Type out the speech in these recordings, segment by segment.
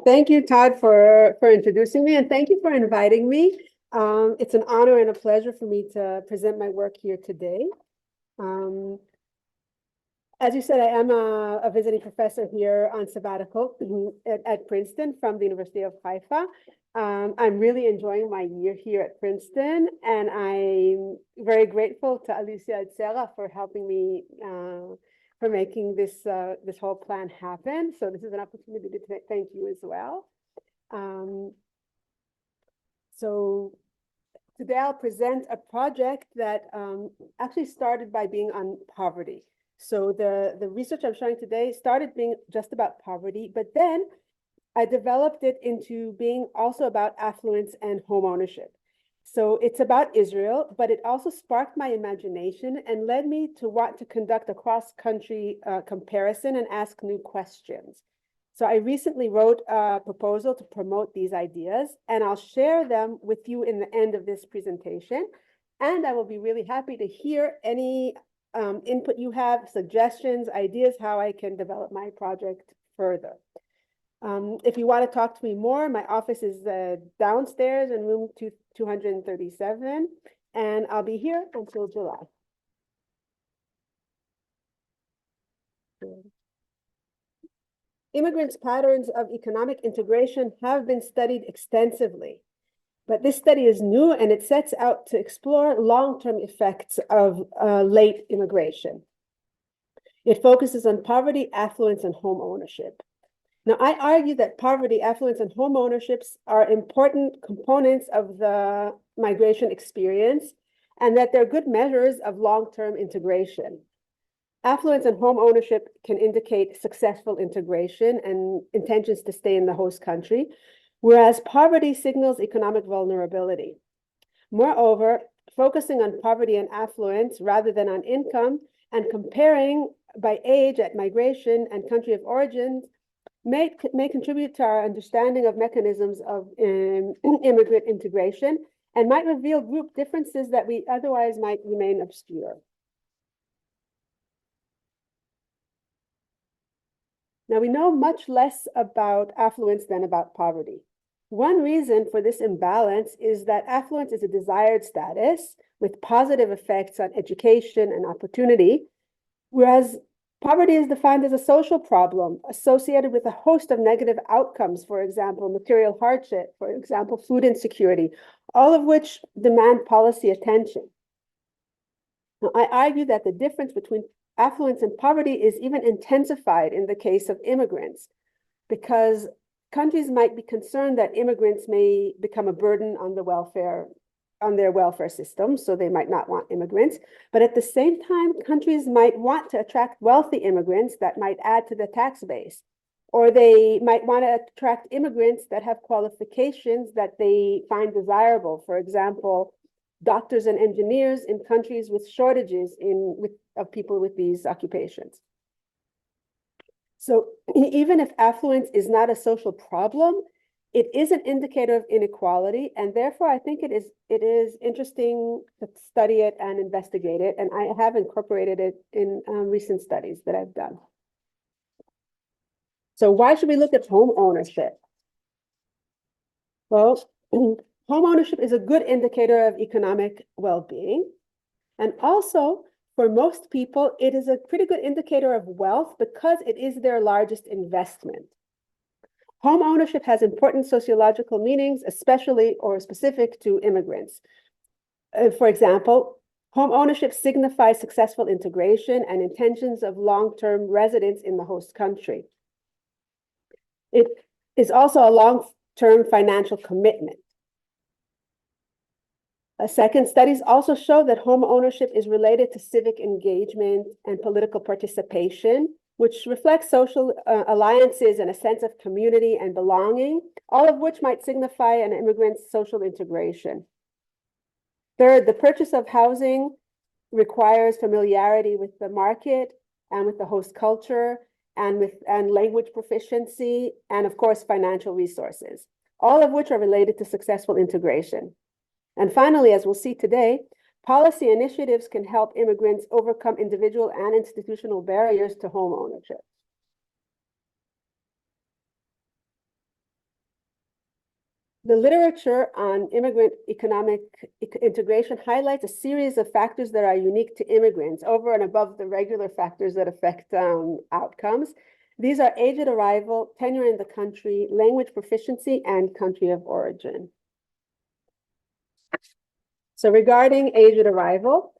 Thank you, Todd, for introducing me, and thank you for inviting me. It's an honor and a pleasure for me to present my work here today. Um, as you said, I am a visiting professor here on sabbatical at Princeton from the University of Haifa. I'm really enjoying my year here at Princeton, and I'm very grateful to Alisa and Sarah for helping me for making this whole plan happen. So this is an opportunity to thank you as well. So today I'll present a project that actually started by being on poverty. So the research I'm showing today started being just about poverty, but then I developed it into being also about affluence and home ownership. So it's about Israel, but it also sparked my imagination and led me to want to conduct a cross-country comparison and ask new questions. So I recently wrote a proposal to promote these ideas, and I'll share them with you in the end of this presentation. And I will be really happy to hear any input you have, suggestions, ideas, how I can develop my project further. If you want to talk to me more, my office is downstairs in room 237, and I'll be here until July. Immigrants' patterns of economic integration have been studied extensively, but this study is new and it sets out to explore long-term effects of late immigration. It focuses on poverty, affluence, and home ownership. Now, I argue that poverty, affluence, and home ownerships are important components of the migration experience and that they're good measures of long-term integration. Affluence and home ownership can indicate successful integration and intentions to stay in the host country, whereas poverty signals economic vulnerability. Moreover, focusing on poverty and affluence rather than on income and comparing by age at migration and country of origin may contribute to our understanding of mechanisms of immigrant integration and might reveal group differences that we otherwise might remain obscure. Now, we know much less about affluence than about poverty. One reason for this imbalance is that affluence is a desired status with positive effects on education and opportunity, whereas poverty is defined as a social problem associated with a host of negative outcomes, for example, material hardship, for example, food insecurity, all of which demand policy attention. Now, I argue that the difference between affluence and poverty is even intensified in the case of immigrants, because countries might be concerned that immigrants may become a burden on their welfare system, so they might not want immigrants. But at the same time, countries might want to attract wealthy immigrants that might add to the tax base, or they might want to attract immigrants that have qualifications that they find desirable. For example, doctors and engineers in countries with shortages of people with these occupations. So even if affluence is not a social problem, it is an indicator of inequality, and therefore I think it is interesting to study it and investigate it, and I have incorporated it in recent studies that I've done. So why should we look at home ownership? Well, home ownership is a good indicator of economic well-being, and also for most people, it is a pretty good indicator of wealth because it is their largest investment. Home ownership has important sociological meanings, especially or specific to immigrants. For example, home ownership signifies successful integration and intentions of long-term residence in the host country. It is also a long-term financial commitment. Second, studies also show that home ownership is related to civic engagement and political participation, which reflects social alliances and a sense of community and belonging, all of which might signify an immigrant's social integration. Third, the purchase of housing requires familiarity with the market and with the host culture and language proficiency, and of course, financial resources, all of which are related to successful integration. And finally, as we'll see today, policy initiatives can help immigrants overcome individual and institutional barriers to home ownership. The literature on immigrant economic integration highlights a series of factors that are unique to immigrants over and above the regular factors that affect outcomes. These are age at arrival, tenure in the country, language proficiency, and country of origin. So regarding age at arrival,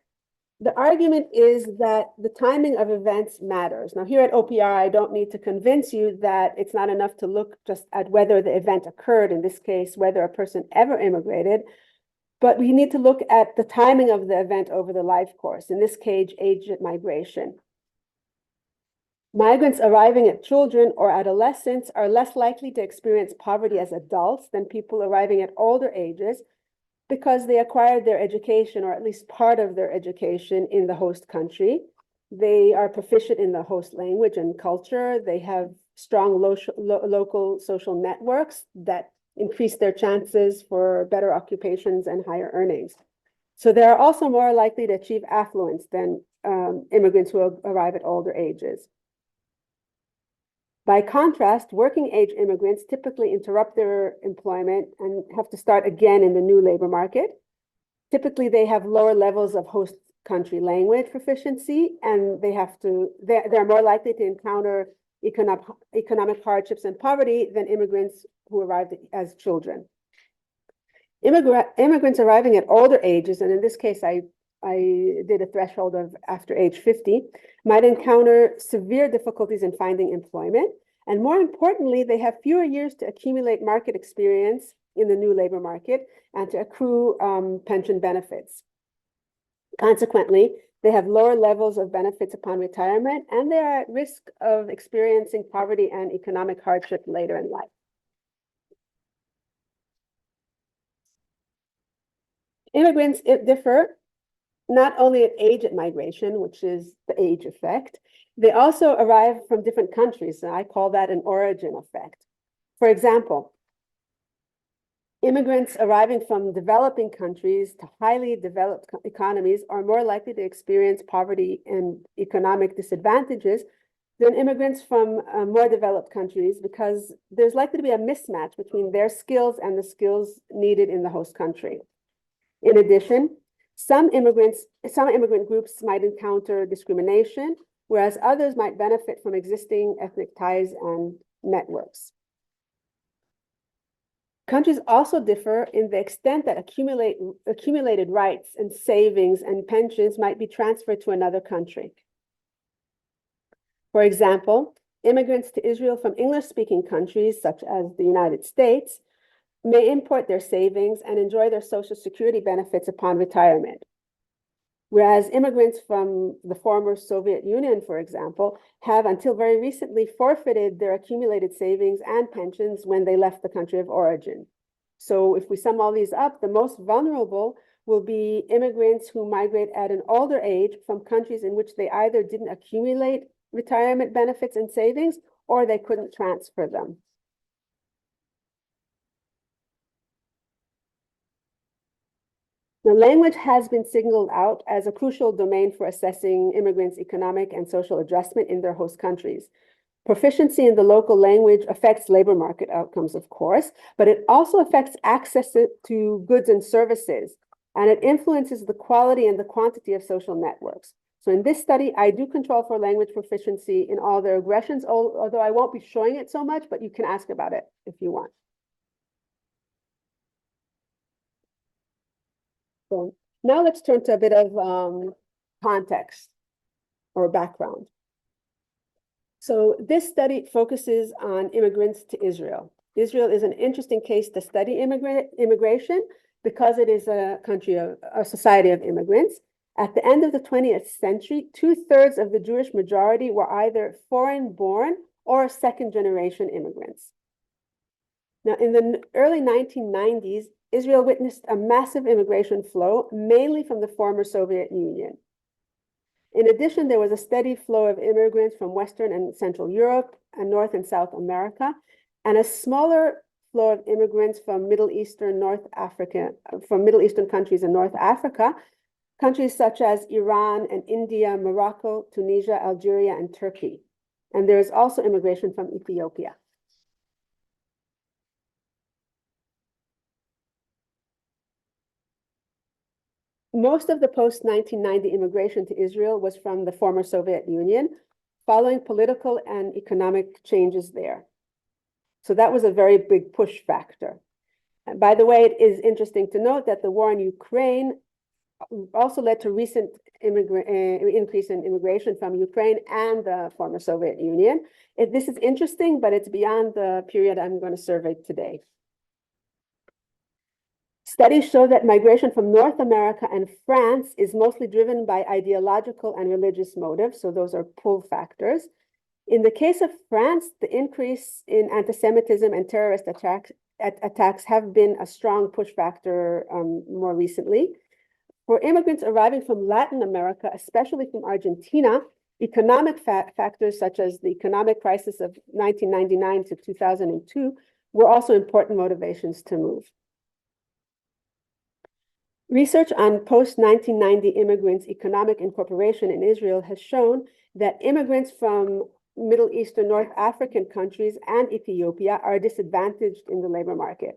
the argument is that the timing of events matters. Now, here at OPR, I don't need to convince you that it's not enough to look just at whether the event occurred, in this case, whether a person ever immigrated, but we need to look at the timing of the event over the life course, in this case, age at migration. Migrants arriving at children or adolescents are less likely to experience poverty as adults than people arriving at older ages, because they acquired their education, or at least part of their education, in the host country. They are proficient in the host language and culture. They have strong local social networks that increase their chances for better occupations and higher earnings. So they are also more likely to achieve affluence than immigrants who arrive at older ages. By contrast, working age immigrants typically interrupt their employment and have to start again in the new labor market. Typically, they have lower levels of host country language proficiency, and they're more likely to encounter economic hardships and poverty than immigrants who arrived as children. Immigrants arriving at older ages, and in this case, I did a threshold of after age 50, might encounter severe difficulties in finding employment. And more importantly, they have fewer years to accumulate market experience in the new labor market and to accrue pension benefits. Consequently, they have lower levels of benefits upon retirement, and they are at risk of experiencing poverty and economic hardship later in life. Immigrants differ not only at age at migration, which is the age effect, they also arrive from different countries. And I call that an origin effect. For example, immigrants arriving from developing countries to highly developed economies are more likely to experience poverty and economic disadvantages than immigrants from more developed countries, because there's likely to be a mismatch between their skills and the skills needed in the host country. In addition, some immigrant groups might encounter discrimination, whereas others might benefit from existing ethnic ties and networks. Countries also differ in the extent that accumulated rights and savings and pensions might be transferred to another country. For example, immigrants to Israel from English-speaking countries, such as the United States, may import their savings and enjoy their Social Security benefits upon retirement. Whereas immigrants from the former Soviet Union, for example, have until very recently forfeited their accumulated savings and pensions when they left the country of origin. So if we sum all these up, the most vulnerable will be immigrants who migrate at an older age from countries in which they either didn't accumulate retirement benefits and savings, or they couldn't transfer them. The language has been singled out as a crucial domain for assessing immigrants' economic and social adjustment in their host countries. Proficiency in the local language affects labor market outcomes, of course, but it also affects access to goods and services, and it influences the quality and the quantity of social networks. So in this study, I do control for language proficiency in all their aggressions, although I won't be showing it so much, but you can ask about it if you want. So now let's turn to a bit of context or background. So this study focuses on immigrants to Israel. Israel is an interesting case to study immigration because it is a society of immigrants. At the end of the 20th century, 2/3 of the Jewish majority were either foreign-born or second-generation immigrants. Now, in the early 1990s, Israel witnessed a massive immigration flow, mainly from the former Soviet Union. In addition, there was a steady flow of immigrants from Western and Central Europe and North and South America, and a smaller flow of immigrants from Middle Eastern countries in North Africa, countries such as Iran and India, Morocco, Tunisia, Algeria, and Turkey. And there is also immigration from Ethiopia. Most of the post-1990 immigration to Israel was from the former Soviet Union, following political and economic changes there. So that was a very big push factor. And by the way, it is interesting to note that the war in Ukraine also led to recent increase in immigration from Ukraine and the former Soviet Union. This is interesting, but it's beyond the period I'm going to survey today. Studies show that migration from North America and France is mostly driven by ideological and religious motives, so those are pull factors. In the case of France, the increase in anti-Semitism and terrorist attacks have been a strong push factor more recently. For immigrants arriving from Latin America, especially from Argentina, economic factors such as the economic crisis of 1999 to 2002 were also important motivations to move. Research on post-1990 immigrants' economic incorporation in Israel has shown that immigrants from Middle Eastern, North African countries and Ethiopia are disadvantaged in the labor market.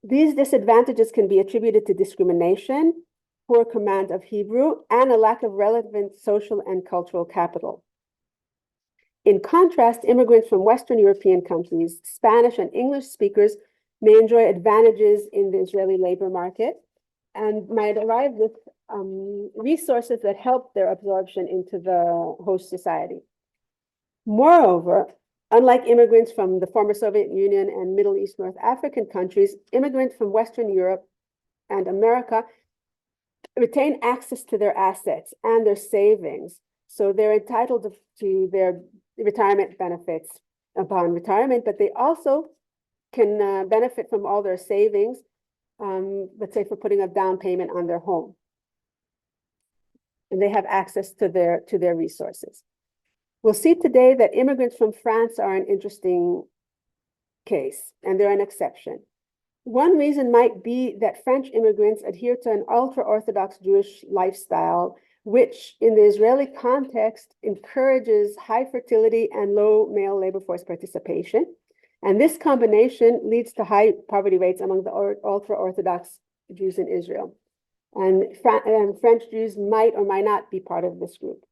These disadvantages can be attributed to discrimination, poor command of Hebrew, and a lack of relevant social and cultural capital. In contrast, immigrants from Western European countries, Spanish and English speakers, may enjoy advantages in the Israeli labor market and might arrive with resources that help their absorption into the host society. Moreover, unlike immigrants from the former Soviet Union and Middle East, North African countries, immigrants from Western Europe and America retain access to their assets and their savings. So they're entitled to their retirement benefits upon retirement, but they also can benefit from all their savings, let's say for putting a down payment on their home. And they have access to their resources. We'll see today that immigrants from France are an interesting case, and they're an exception. One reason might be that French immigrants adhere to an ultra-Orthodox Jewish lifestyle, which in the Israeli context encourages high fertility and low male labor force participation. And this combination leads to high poverty rates among the ultra-Orthodox Jews in Israel. And French Jews might or might not be part of this group.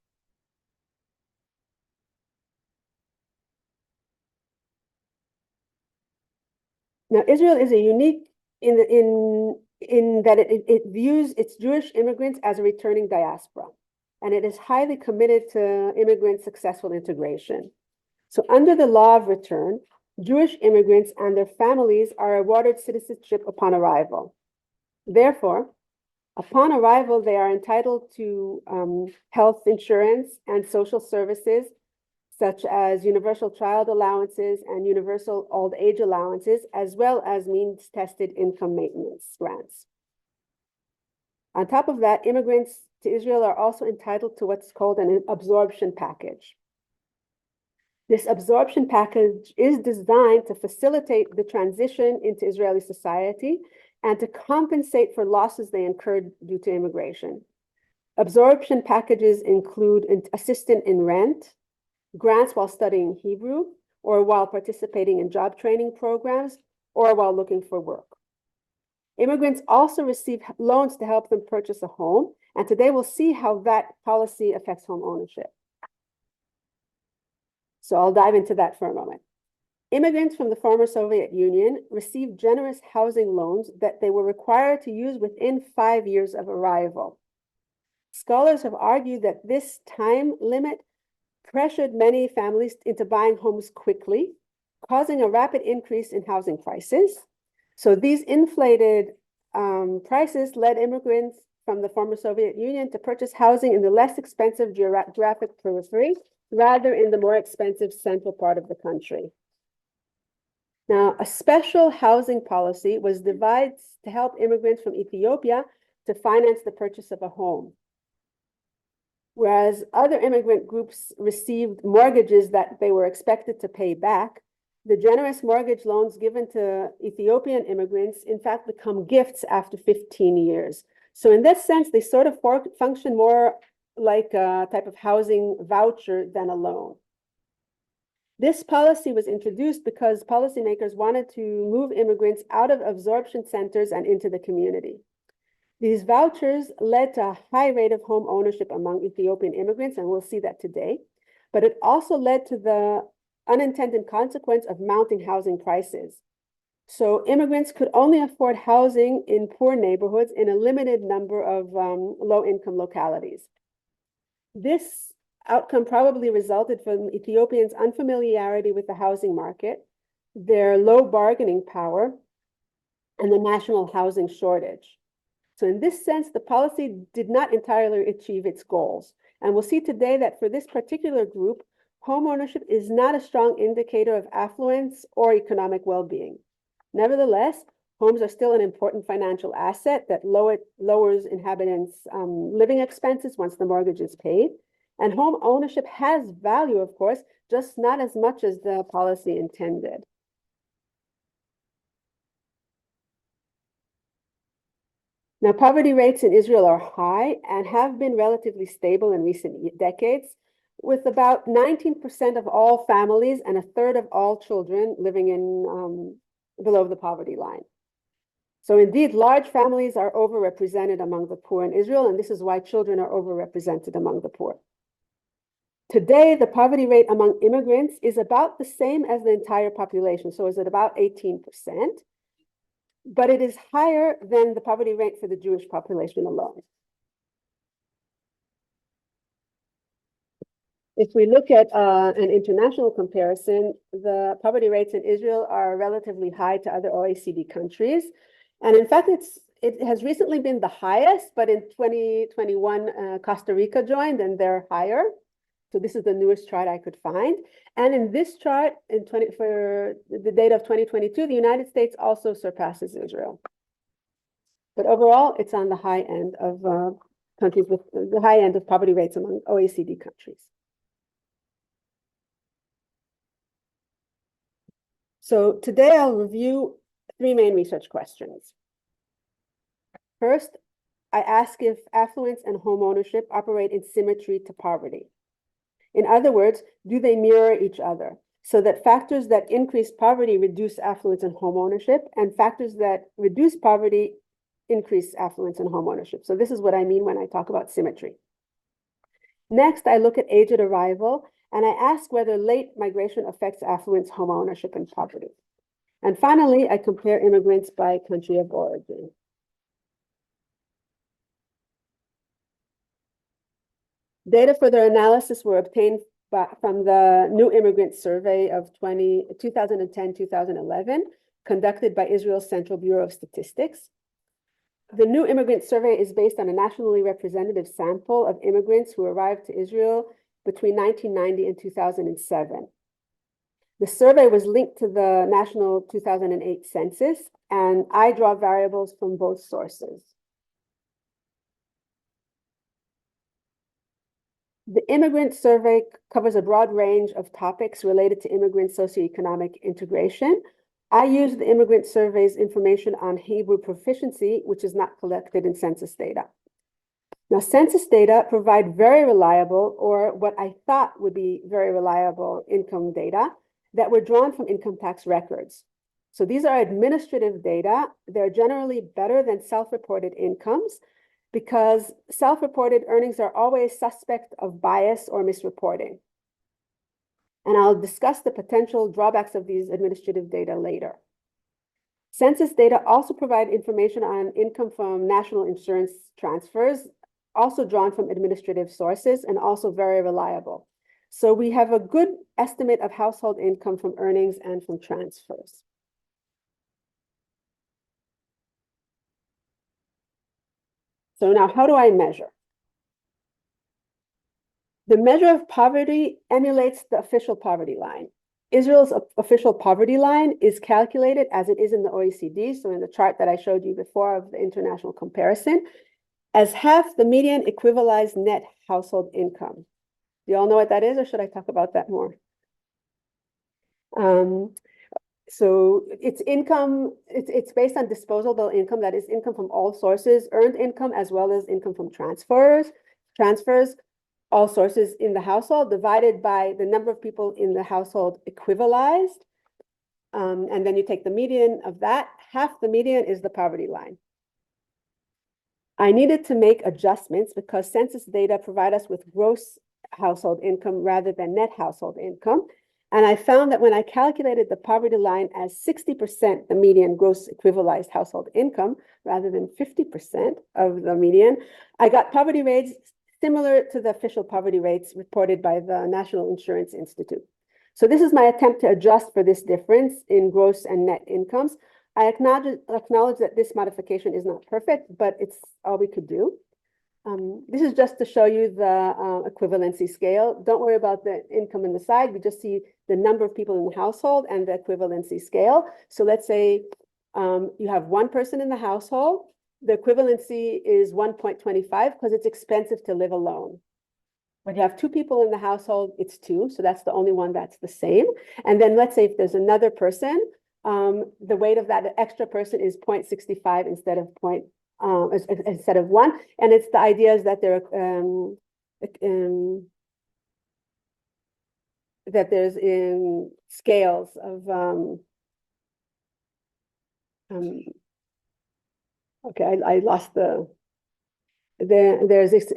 Now, Israel is a unique in that it views its Jewish immigrants as a returning diaspora, and it is highly committed to immigrant successful integration. So under the law of return, Jewish immigrants and their families are awarded citizenship upon arrival. Therefore, upon arrival, they are entitled to health insurance and social services, such as universal child allowances and universal old age allowances, as well as means-tested income maintenance grants. On top of that, immigrants to Israel are also entitled to what's called an absorption package. This absorption package is designed to facilitate the transition into Israeli society and to compensate for losses they incurred due to immigration. Absorption packages include assistance in rent, grants while studying Hebrew, or while participating in job training programs, or while looking for work. Immigrants also receive loans to help them purchase a home, and today we'll see how that policy affects home ownership. So I'll dive into that for a moment. Immigrants from the former Soviet Union received generous housing loans that they were required to use within 5 years of arrival. Scholars have argued that this time limit pressured many families into buying homes quickly, causing a rapid increase in housing prices. So these inflated prices led immigrants from the former Soviet Union to purchase housing in the less expensive geographic periphery, rather in the more expensive central part of the country. Now, a special housing policy was devised to help immigrants from Ethiopia to finance the purchase of a home. Whereas other immigrant groups received mortgages that they were expected to pay back, the generous mortgage loans given to Ethiopian immigrants, in fact, become gifts after 15 years. So in this sense, they sort of function more like a type of housing voucher than a loan. This policy was introduced because policymakers wanted to move immigrants out of absorption centers and into the community. These vouchers led to a high rate of home ownership among Ethiopian immigrants, and we'll see that today. But it also led to the unintended consequence of mounting housing prices. So immigrants could only afford housing in poor neighborhoods in a limited number of low-income localities. This outcome probably resulted from Ethiopians' unfamiliarity with the housing market, their low bargaining power, and the national housing shortage. So in this sense, the policy did not entirely achieve its goals. And we'll see today that for this particular group, homeownership is not a strong indicator of affluence or economic well-being. Nevertheless, homes are still an important financial asset that lowers inhabitants' living expenses once the mortgage is paid. And home ownership has value, of course, just not as much as the policy intended. Now, poverty rates in Israel are high and have been relatively stable in recent decades, with about 19% of all families and a third of all children living in below the poverty line. So indeed, large families are overrepresented among the poor in Israel, and this is why children are overrepresented among the poor. Today, the poverty rate among immigrants is about the same as the entire population, so is at about 18%. But it is higher than the poverty rate for the Jewish population alone. If we look at an international comparison, the poverty rates in Israel are relatively high to other OECD countries. And in fact, it has recently been the highest, but in 2021, Costa Rica joined and they're higher. So this is the newest chart I could find. And in this chart, for the data of 2022, the United States also surpasses Israel. But overall, it's on the high end of countries with the high end of poverty rates among OECD countries. So today I'll review three main research questions. First, I ask if affluence and homeownership operate in symmetry to poverty. In other words, do they mirror each other so that factors that increase poverty reduce affluence and homeownership, and factors that reduce poverty increase affluence and homeownership? So this is what I mean when I talk about symmetry. Next, I look at age at arrival, and I ask whether late migration affects affluence, homeownership, and poverty. And finally, I compare immigrants by country of origin. Data for their analysis were obtained from the New Immigrant Survey of 2010-2011, conducted by Israel's Central Bureau of Statistics. The New Immigrant Survey is based on a nationally representative sample of immigrants who arrived to Israel between 1990 and 2007. The survey was linked to the national 2008 census, and I draw variables from both sources. The Immigrant Survey covers a broad range of topics related to immigrant socioeconomic integration. I use the Immigrant Survey's information on Hebrew proficiency, which is not collected in census data. Now, census data provide very reliable, or what I thought would be very reliable, income data that were drawn from income tax records. So these are administrative data. They're generally better than self-reported incomes, because self-reported earnings are always suspect of bias or misreporting. And I'll discuss the potential drawbacks of these administrative data later. Census data also provide information on income from national insurance transfers, also drawn from administrative sources and also very reliable. So we have a good estimate of household income from earnings and from transfers. So now, how do I measure? The measure of poverty emulates the official poverty line. Israel's official poverty line is calculated as it is in the OECD, so in the chart that I showed you before of the international comparison, as half the median equivalized net household income. Do you all know what that is, or should I talk about that more? So it's income, it's based on disposable income, that is income from all sources, earned income, as well as income from transfers, all sources in the household, divided by the number of people in the household equivalized. And then you take the median of that. Half the median is the poverty line. I needed to make adjustments because census data provide us with gross household income rather than net household income. And I found that when I calculated the poverty line as 60% the median gross equivalized household income, rather than 50% of the median, I got poverty rates similar to the official poverty rates reported by the National Insurance Institute. So this is my attempt to adjust for this difference in gross and net incomes. I acknowledge that this modification is not perfect, but it's all we could do. This is just to show you the equivalency scale. Don't worry about the income on the side. We just see the number of people in the household and the equivalency scale. So let's say you have one person in the household. The equivalency is 1.25 because it's expensive to live alone. When you have two people in the household, it's 2. So that's the only one that's the same. And then let's say if there's another person, the weight of that extra person is 0.65 instead of 1. And it's the idea is that there that there's in scales of okay, I lost there's this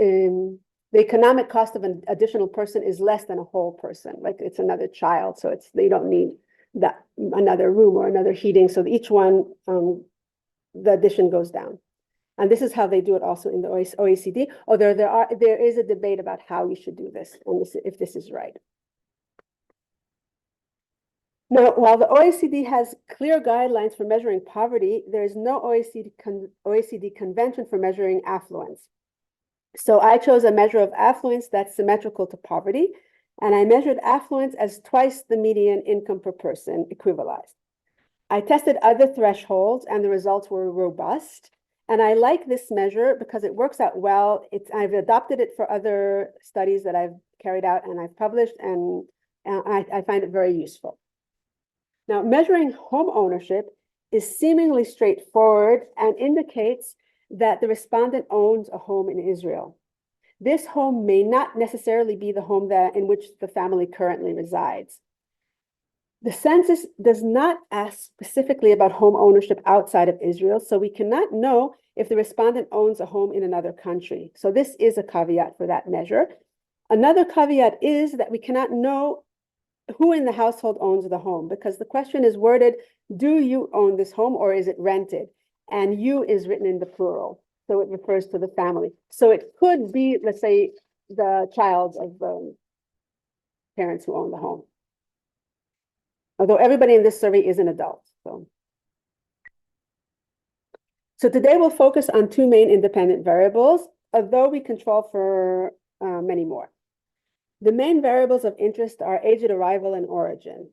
the economic cost of an additional person is less than a whole person, like it's another child, so they don't need that another room or another heating, so each one the addition goes down. And this is how they do it also in the OECD, although there is a debate about how we should do this and if this is right. Now, while the OECD has clear guidelines for measuring poverty, there is no OECD convention for measuring affluence. So I chose a measure of affluence that's symmetrical to poverty, and I measured affluence as twice the median income per person equivalized. I tested other thresholds, and the results were robust. And I like this measure because it works out well. I've adopted it for other studies that I've carried out and I've published, and I find it very useful. Now, measuring home ownership is seemingly straightforward and indicates that the respondent owns a home in Israel. This home may not necessarily be the home in which the family currently resides. The census does not ask specifically about home ownership outside of Israel, so we cannot know if the respondent owns a home in another country. So this is a caveat for that measure. Another caveat is that we cannot know who in the household owns the home, because the question is worded, do you own this home or is it rented? And you is written in the plural, so it refers to the family. So it could be, let's say, the child of the parents who own the home. Although everybody in this survey is an adult. So today we'll focus on 2 main independent variables, although we control for many more. The main variables of interest are age at arrival and origin.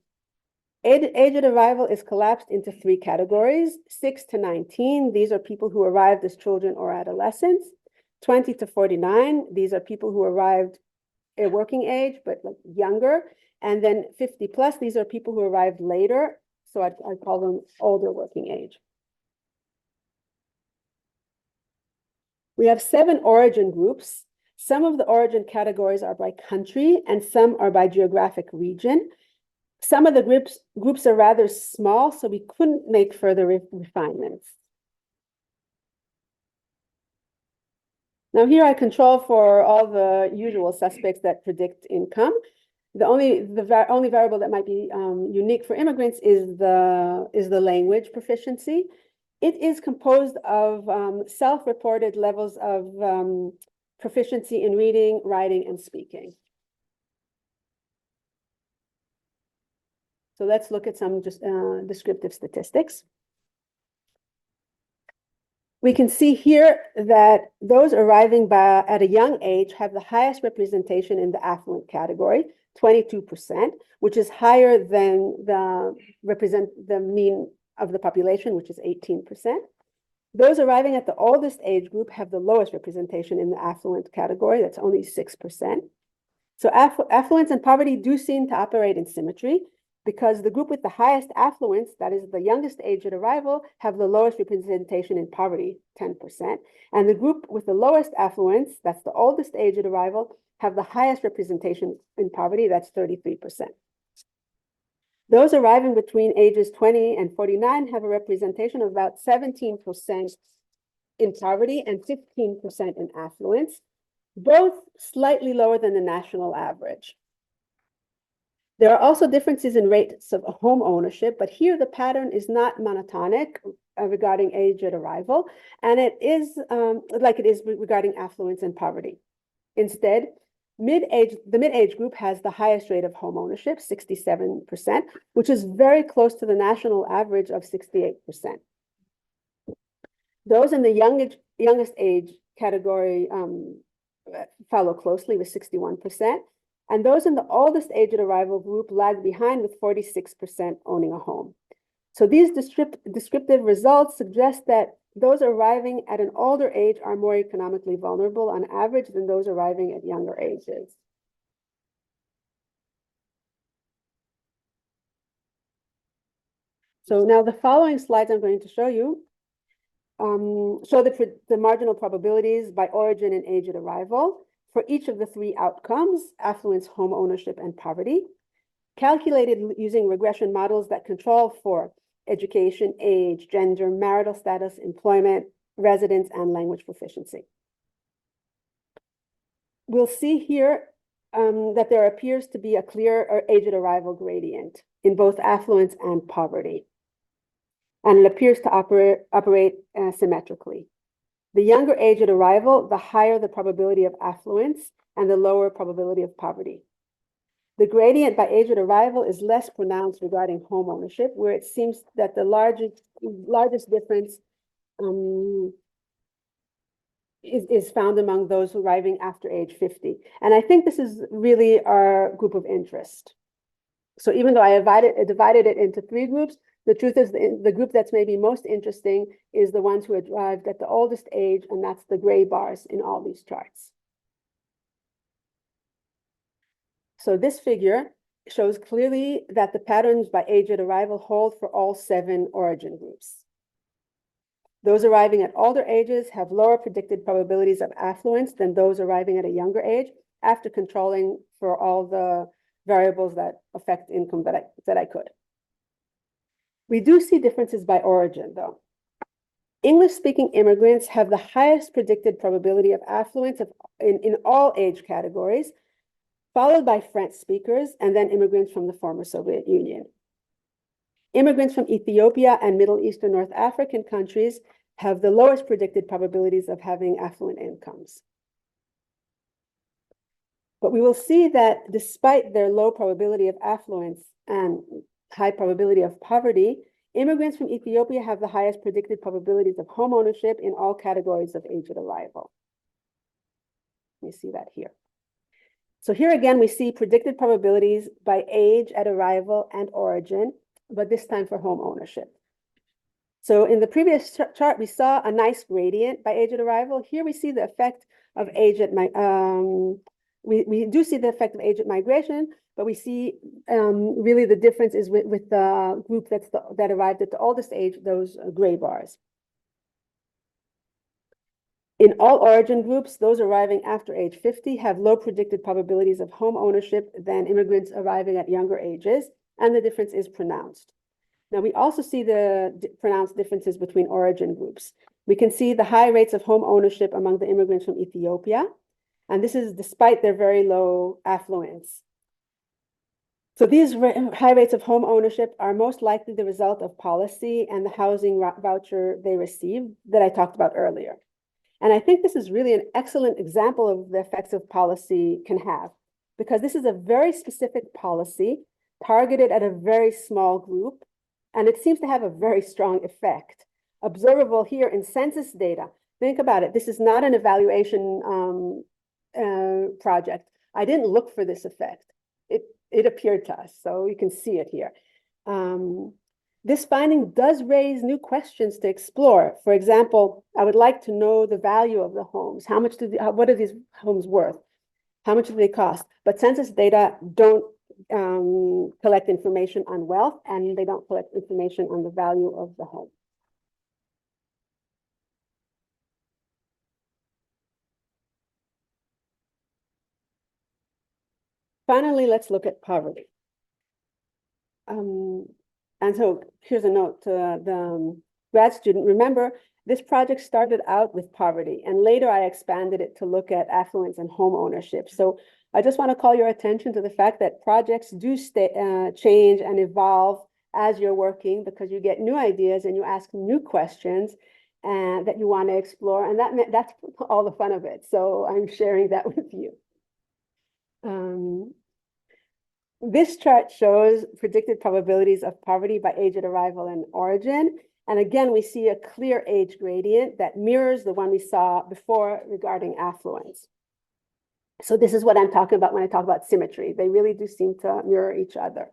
Age at arrival is collapsed into 3 categories: 6 to 19, these are people who arrived as children or adolescents; 20 to 49, these are people who arrived at working age, but like younger; and then 50 plus, these are people who arrived later, so I call them older working age. We have 7 origin groups. Some of the origin categories are by country and some are by geographic region. Some of the groups are rather small, so we couldn't make further refinements. Now here I control for all the usual suspects that predict income. The only variable that might be unique for immigrants is the language proficiency. It is composed of self-reported levels of proficiency in reading, writing, and speaking. So let's look at some just descriptive statistics. We can see here that those arriving at a young age have the highest representation in the affluent category, 22%, which is higher than the mean of the population, which is 18%. Those arriving at the oldest age group have the lowest representation in the affluent category, that's only 6%. So affluence and poverty do seem to operate in symmetry, because the group with the highest affluence, that is the youngest age at arrival, have the lowest representation in poverty, 10%. And the group with the lowest affluence, that's the oldest age at arrival, have the highest representation in poverty, that's 33%. Those arriving between ages 20 and 49 have a representation of about 17% in poverty and 15% in affluence, both slightly lower than the national average. There are also differences in rates of home ownership, but here the pattern is not monotonic regarding age at arrival, and it is like it is regarding affluence and poverty. Instead, the mid-age group has the highest rate of home ownership, 67%, which is very close to the national average of 68%. Those in the youngest age category follow closely with 61%. And those in the oldest age at arrival group lag behind with 46% owning a home. So these descriptive results suggest that those arriving at an older age are more economically vulnerable on average than those arriving at younger ages. So now the following slides I'm going to show you show the marginal probabilities by origin and age at arrival for each of the three outcomes, affluence, home ownership, and poverty, calculated using regression models that control for education, age, gender, marital status, employment, residence, and language proficiency. We'll see here that there appears to be a clear age at arrival gradient in both affluence and poverty, and it appears to operate symmetrically. The younger age at arrival, the higher the probability of affluence and the lower probability of poverty. The gradient by age at arrival is less pronounced regarding home ownership, where it seems that the largest difference is found among those arriving after age 50. And I think this is really our group of interest. So even though I divided it into three groups, the truth is the group that's maybe most interesting is the ones who arrived at the oldest age, and that's the gray bars in all these charts. So this figure shows clearly that the patterns by age at arrival hold for all 7 origin groups. Those arriving at older ages have lower predicted probabilities of affluence than those arriving at a younger age after controlling for all the variables that affect income that I could. We do see differences by origin, though. English-speaking immigrants have the highest predicted probability of affluence in all age categories, followed by French speakers and then immigrants from the former Soviet Union. Immigrants from Ethiopia and Middle Eastern North African countries have the lowest predicted probabilities of having affluent incomes. But we will see that despite their low probability of affluence and high probability of poverty, immigrants from Ethiopia have the highest predicted probabilities of home ownership in all categories of age at arrival. You see that here. So here again, we see predicted probabilities by age at arrival and origin, but this time for home ownership. So in the previous chart, we saw a nice gradient by age at arrival. Here we see the effect of age at we do see the effect of age at migration, but we see really the difference is with the group that arrived at the oldest age, those gray bars. In all origin groups, those arriving after age 50 have low predicted probabilities of home ownership than immigrants arriving at younger ages, and the difference is pronounced. Now, we also see the pronounced differences between origin groups. We can see the high rates of home ownership among the immigrants from Ethiopia, and this is despite their very low affluence. So these high rates of home ownership are most likely the result of policy and the housing voucher they received that I talked about earlier. And I think this is really an excellent example of the effects of policy can have, because this is a very specific policy targeted at a very small group, and it seems to have a very strong effect. Observable here in census data. Think about it. This is not an evaluation project. I didn't look for this effect. It appeared to us, so you can see it here. This finding does raise new questions to explore. For example, I would like to know the value of the homes. What are these homes worth? How much do they cost? But census data don't collect information on wealth, and they don't collect information on the value of the home. Finally, let's look at poverty. And so here's a note. grad student, remember, this project started out with poverty, and later I expanded it to look at affluence and home ownership. So I just want to call your attention to the fact that projects do change and evolve as you're working, because you get new ideas and you ask new questions and that you want to explore, and that's all the fun of it. So I'm sharing that with you. This chart shows predicted probabilities of poverty by age at arrival and origin. And again, we see a clear age gradient that mirrors the one we saw before regarding affluence. So this is what I'm talking about when I talk about symmetry. They really do seem to mirror each other.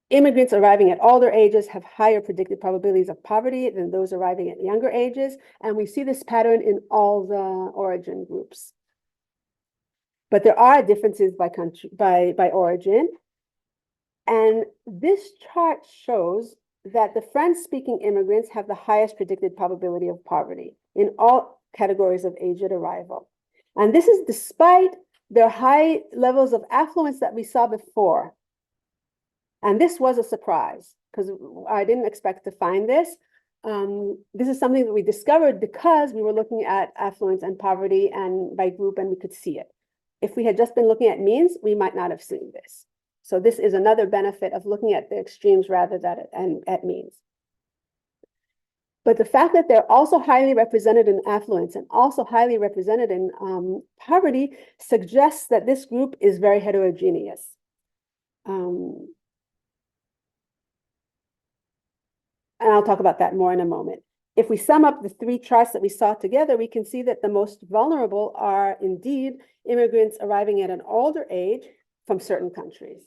Immigrants arriving at older ages have higher predicted probabilities of poverty than those arriving at younger ages. And we see this pattern in all the origin groups. But there are differences by country, by origin. And this chart shows that the French-speaking immigrants have the highest predicted probability of poverty in all categories of age at arrival. And this is despite their high levels of affluence that we saw before. And this was a surprise because I didn't expect to find this. This is something that we discovered because we were looking at affluence and poverty and by group, and we could see it. If we had just been looking at means, we might not have seen this. So this is another benefit of looking at the extremes rather than at means. But the fact that they're also highly represented in affluence and also highly represented in poverty suggests that this group is very heterogeneous. And I'll talk about that more in a moment. If we sum up the three charts that we saw together, we can see that the most vulnerable are indeed immigrants arriving at an older age from certain countries.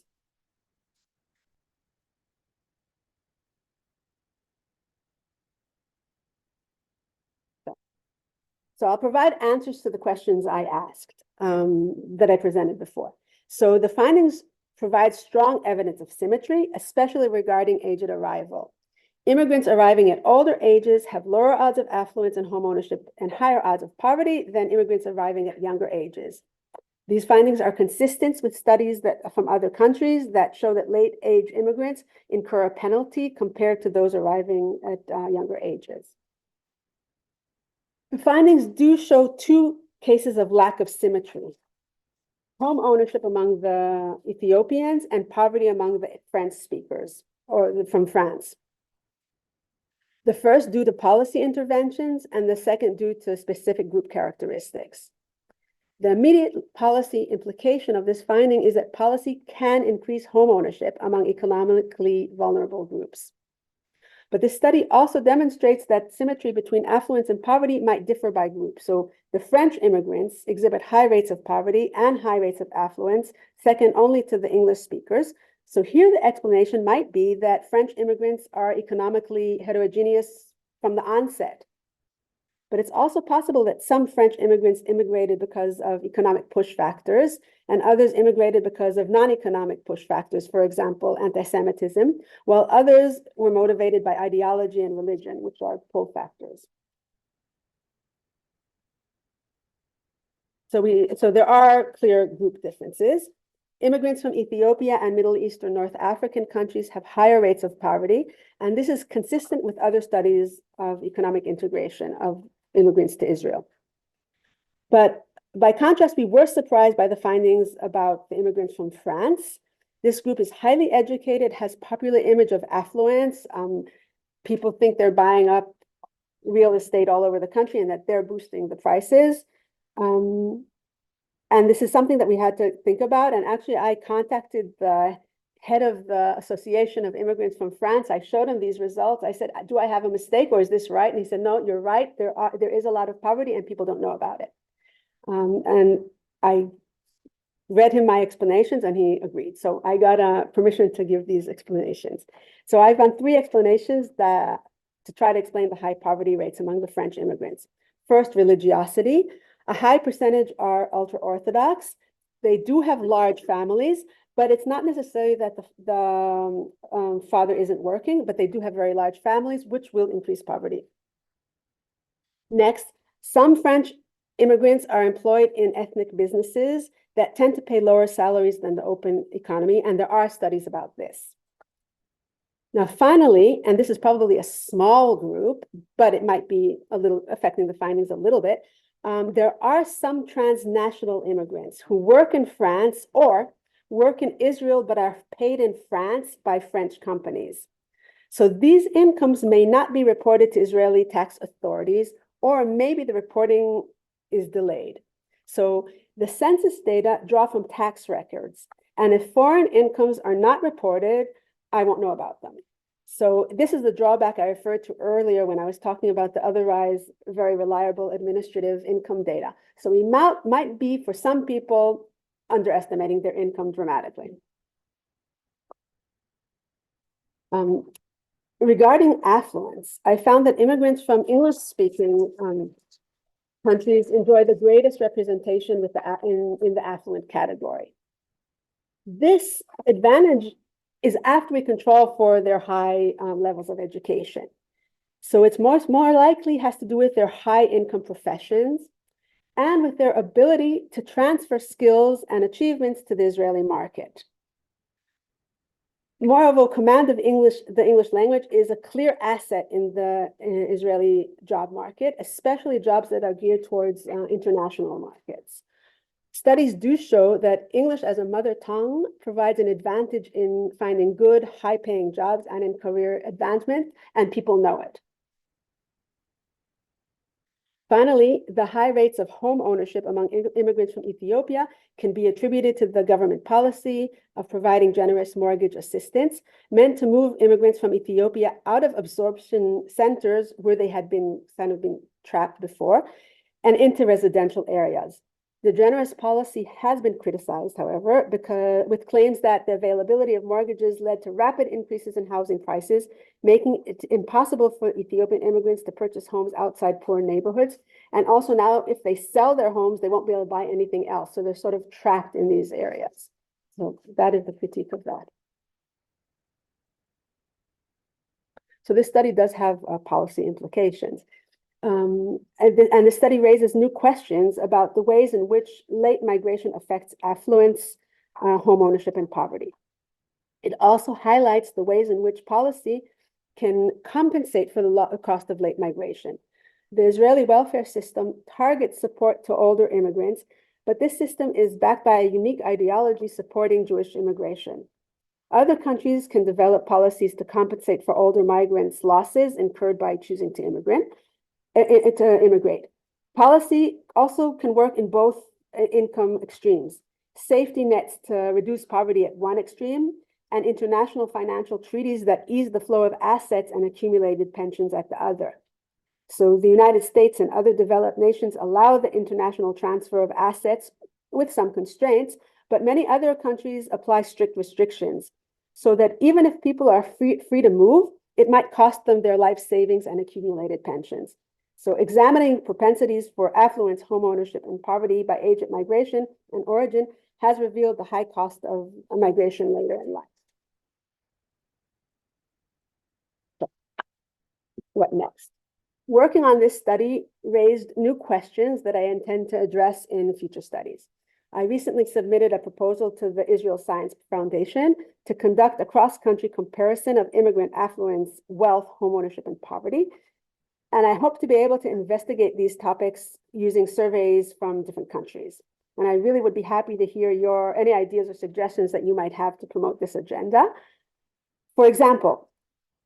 So I'll provide answers to the questions I asked that I presented before. So the findings provide strong evidence of symmetry, especially regarding age at arrival. Immigrants arriving at older ages have lower odds of affluence and home ownership and higher odds of poverty than immigrants arriving at younger ages. These findings are consistent with studies from other countries that show that late age immigrants incur a penalty compared to those arriving at younger ages. The findings do show two cases of lack of symmetry: home ownership among the Ethiopians and poverty among the French speakers or from France. The first due to policy interventions and the second due to specific group characteristics. The immediate policy implication of this finding is that policy can increase home ownership among economically vulnerable groups. But this study also demonstrates that symmetry between affluence and poverty might differ by group. So the French immigrants exhibit high rates of poverty and high rates of affluence, second only to the English speakers. So here the explanation might be that French immigrants are economically heterogeneous from the onset. But it's also possible that some French immigrants immigrated because of economic push factors and others immigrated because of non-economic push factors, for example, anti-Semitism, while others were motivated by ideology and religion, which are pull factors. So there are clear group differences. Immigrants from Ethiopia and Middle East or North African countries have higher rates of poverty, and this is consistent with other studies of economic integration of immigrants to Israel. But by contrast, we were surprised by the findings about the immigrants from France. This group is highly educated, has popular image of affluence. People think they're buying up real estate all over the country and that they're boosting the prices. And this is something that we had to think about. And actually, I contacted the head of the Association of Immigrants from France. I showed him these results. I said, do I have a mistake or is this right? And he said, no, you're right. There is a lot of poverty and people don't know about it. And I read him my explanations and he agreed. So I got permission to give these explanations. So I've done three explanations to try to explain the high poverty rates among the French immigrants. First, religiosity. A high percentage are ultra-Orthodox. They do have large families, but it's not necessarily that the father isn't working, but they do have very large families, which will increase poverty. Next, some French immigrants are employed in ethnic businesses that tend to pay lower salaries than the open economy, and there are studies about this. Now, finally, and this is probably a small group, but it might be a little affecting the findings a little bit. There are some transnational immigrants who work in France or work in Israel, but are paid in France by French companies. So these incomes may not be reported to Israeli tax authorities, or maybe the reporting is delayed. So the census data draw from tax records, and if foreign incomes are not reported, I won't know about them. So this is the drawback I referred to earlier when I was talking about the otherwise very reliable administrative income data. So we might be, for some people, underestimating their income dramatically. Regarding affluence, I found that immigrants from English-speaking countries enjoy the greatest representation in the affluent category. This advantage is after we control for their high levels of education. So it's more likely has to do with their high income professions and with their ability to transfer skills and achievements to the Israeli market. Moreover, command of the English language is a clear asset in the Israeli job market, especially jobs that are geared towards international markets. Studies do show that English as a mother tongue provides an advantage in finding good, high-paying jobs and in career advancement, and people know it. Finally, the high rates of home ownership among immigrants from Ethiopia can be attributed to the government policy of providing generous mortgage assistance meant to move immigrants from Ethiopia out of absorption centers where they had been trapped before and into residential areas. The generous policy has been criticized, however, with claims that the availability of mortgages led to rapid increases in housing prices, making it impossible for Ethiopian immigrants to purchase homes outside poor neighborhoods. And also now, if they sell their homes, they won't be able to buy anything else. So they're sort of trapped in these areas. So that is the critique of that. So this study does have policy implications. And the study raises new questions about the ways in which late migration affects affluence, home ownership, and poverty. It also highlights the ways in which policy can compensate for the cost of late migration. The Israeli welfare system targets support to older immigrants, but this system is backed by a unique ideology supporting Jewish immigration. Other countries can develop policies to compensate for older migrants' losses incurred by choosing to immigrate. Policy also can work in both income extremes. Safety nets to reduce poverty at one extreme, and international financial treaties that ease the flow of assets and accumulated pensions at the other. So the United States and other developed nations allow the international transfer of assets with some constraints, but many other countries apply strict restrictions so that even if people are free to move, it might cost them their life savings and accumulated pensions. So examining propensities for affluence, home ownership, and poverty by age of migration and origin has revealed the high cost of migration later in life. So, what next? Working on this study raised new questions that I intend to address in future studies. I recently submitted a proposal to the Israel Science Foundation to conduct a cross-country comparison of immigrant affluence, wealth, home ownership, and poverty. And I hope to be able to investigate these topics using surveys from different countries. And I really would be happy to hear any ideas or suggestions that you might have to promote this agenda. For example,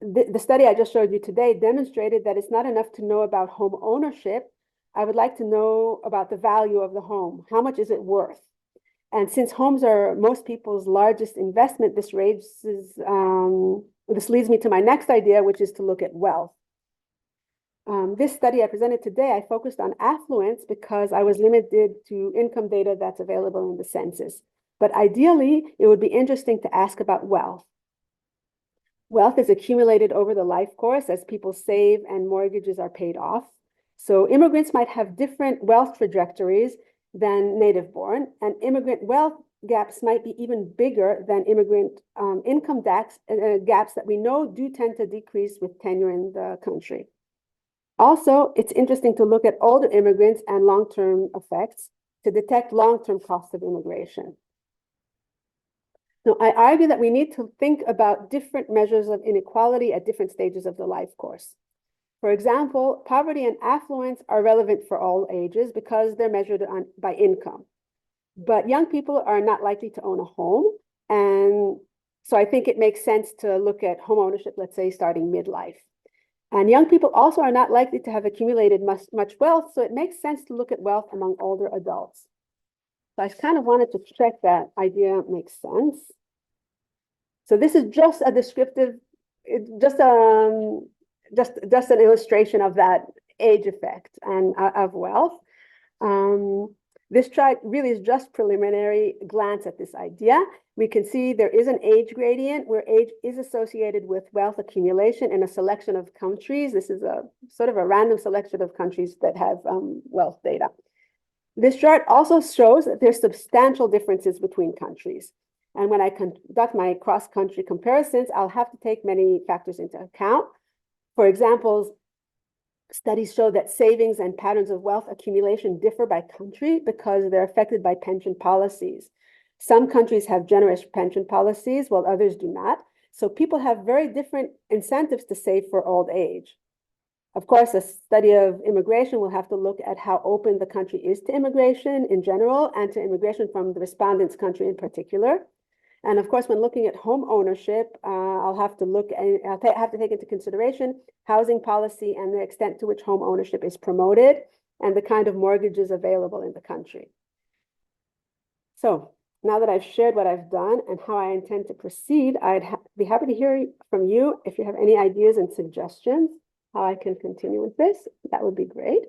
the study I just showed you today demonstrated that it's not enough to know about home ownership. I would like to know about the value of the home. How much is it worth? And since homes are most people's largest investment, this leads me to my next idea, which is to look at wealth. This study I presented today, I focused on affluence because I was limited to income data that's available in the census. But ideally, it would be interesting to ask about wealth. Wealth is accumulated over the life course as people save and mortgages are paid off. So immigrants might have different wealth trajectories than native-born, and immigrant wealth gaps might be even bigger than immigrant income gaps that we know do tend to decrease with tenure in the country. Also, it's interesting to look at older immigrants and long-term effects to detect long-term costs of immigration. So I argue that we need to think about different measures of inequality at different stages of the life course. For example, poverty and affluence are relevant for all ages because they're measured by income. But young people are not likely to own a home. And so I think it makes sense to look at home ownership, let's say, starting midlife. And young people also are not likely to have accumulated much wealth, so it makes sense to look at wealth among older adults. So I kind of wanted to check that idea makes sense. So this is just a descriptive, just an illustration of that age effect and of wealth. This chart really is just preliminary glance at this idea. We can see there is an age gradient where age is associated with wealth accumulation in a selection of countries. This is a sort of a random selection of countries that have wealth data. This chart also shows that there's substantial differences between countries. And when I conduct my cross-country comparisons, I'll have to take many factors into account. For example, studies show that savings and patterns of wealth accumulation differ by country because they're affected by pension policies. Some countries have generous pension policies while others do not. So people have very different incentives to save for old age. Of course, a study of immigration will have to look at how open the country is to immigration in general and to immigration from the respondent's country in particular. And of course, when looking at home ownership, I'll have to take into consideration housing policy and the extent to which home ownership is promoted and the kind of mortgages available in the country. So now that I've shared what I've done and how I intend to proceed, I'd be happy to hear from you if you have any ideas and suggestions how I can continue with this. That would be great.